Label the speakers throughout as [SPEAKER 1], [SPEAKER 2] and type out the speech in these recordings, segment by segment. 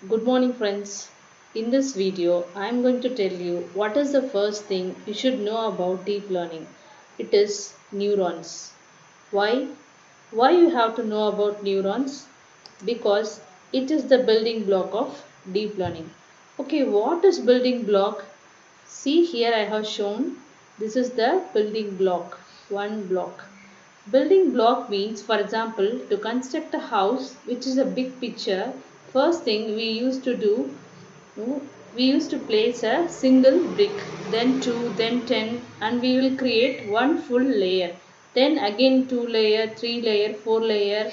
[SPEAKER 1] Good morning, friends. In this video, I am going to tell you what is the first thing you should know about deep learning. It is neurons. Why? Why you have to know about neurons? Because it is the building block of deep learning. Okay, what is building block? See here I have shown this is the building block, one block. Building block means, for example, to construct a house, which is a big picture, first thing we used to do, no, we used to place a single brick, then two, then 10, and we will create one full layer. Then again two layer, three layer, four layer.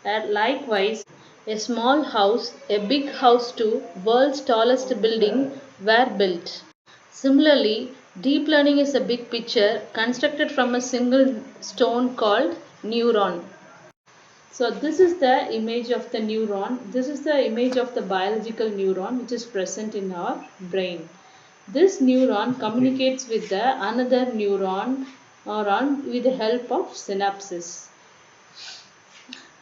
[SPEAKER 1] Likewise, a small house, a big house too, world's tallest building were built. Similarly, deep learning is a big picture constructed from a single stone called neuron. So this is the image of the neuron. This is the image of the biological neuron which is present in our brain. This neuron communicates with the another neuron with the help of synapses.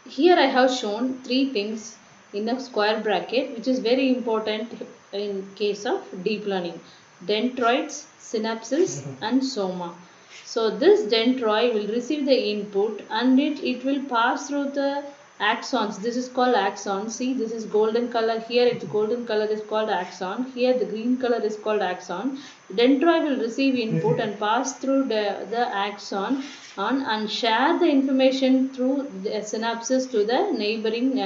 [SPEAKER 1] Here I have shown three things in a square bracket which is very important in case of deep learning. Dendroids, synapses and soma. So this dendroid will receive the input and it will pass through the axons. This is called axon. See, this is golden color. Here it's golden color is called axon. Here the green color is called axon. Dendroid will receive input and pass through the axon and share the information through the synapses to the neighboring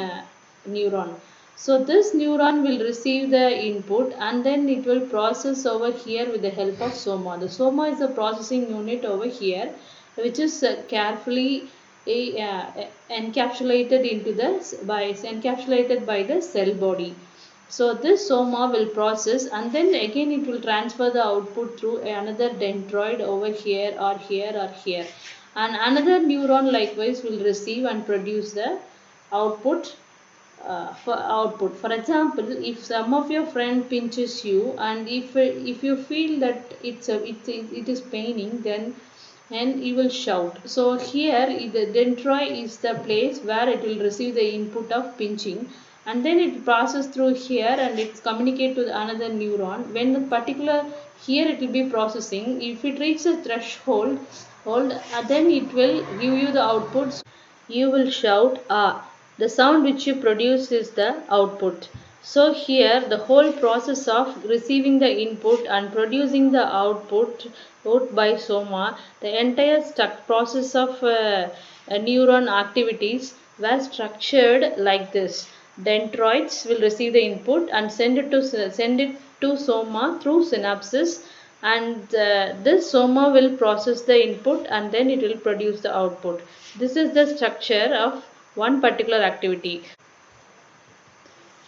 [SPEAKER 1] neuron. So this neuron will receive the input and then it will process over here with the help of soma. The soma is the processing unit over here which is carefully encapsulated by the cell body. So this soma will process and then again it will transfer the output through another dendroid over here or here or here. And another neuron likewise will receive and produce the output for example, if some of your friend pinches you and if you feel that it is paining, then and you will shout. So here the dendroid is the place where it will receive the input of pinching and then it passes through here and it's communicate to another neuron. When the particular here it will be processing, if it reaches a threshold then it will give you the outputs. You will shout ah. The sound which you produce is the output. So here the whole process of receiving the input and producing the out by soma, the entire process of neuron activities were structured like this. Dendroids will receive the input and send it to soma through synapses and this soma will process the input and then it will produce the output. This is the structure of one particular activity.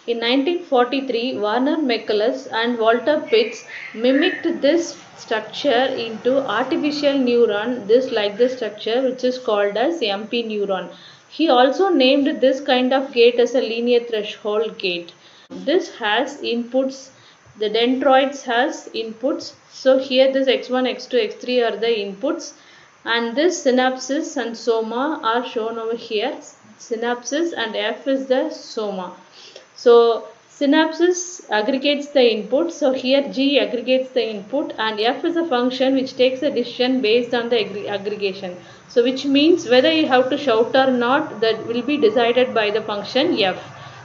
[SPEAKER 1] In 1943, Warner McCullough and Walter Pitts mimicked this structure into artificial neuron, this structure which is called as MP neuron. He also named this kind of gate as a linear threshold gate. This has inputs. The dendroids has inputs. So here this x1, x2, x3 are the inputs and this synapses and soma are shown over here. Synapses and F is the soma. So synapses aggregates the input. So here G aggregates the input and F is a function which takes a decision based on the aggregation. So which means whether you have to shout or not, that will be decided by the function F.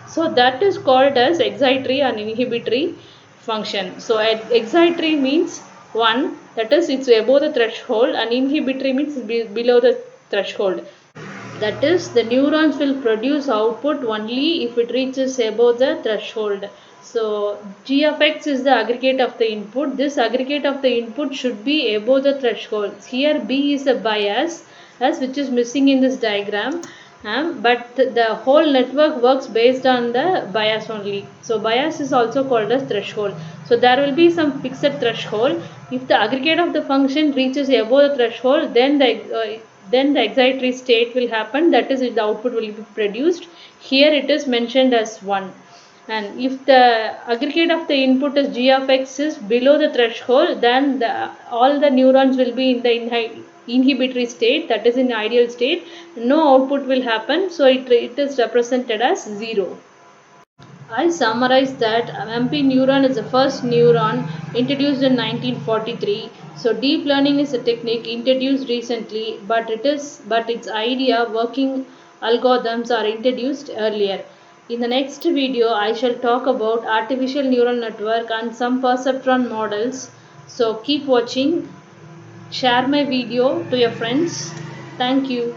[SPEAKER 1] So that is called as excitatory and inhibitory function. So excitatory means 1, that is it's above the threshold, and inhibitory means below the threshold. That is, the neurons will produce output only if it reaches above the threshold. So G of x is the aggregate of the input. This aggregate of the input should be above the threshold. Here B is a bias, as which is missing in this diagram. But the whole network works based on the bias only. So bias is also called as threshold. So there will be some fixed threshold. If the aggregate of the function reaches above the threshold, then the excitatory state will happen, that is the output will be produced. Here it is mentioned as 1. And if the aggregate of the input is g of x is below the threshold, then all the neurons will be in the inhibitory state, that is in ideal state. No output will happen, so it is represented as 0. I summarize that MP neuron is the first neuron introduced in 1943. So deep learning is a technique introduced recently, but its idea working algorithms are introduced earlier. In the next video, I shall talk about artificial neural network and some perceptron models. So keep watching, share my video to your friends. Thank you.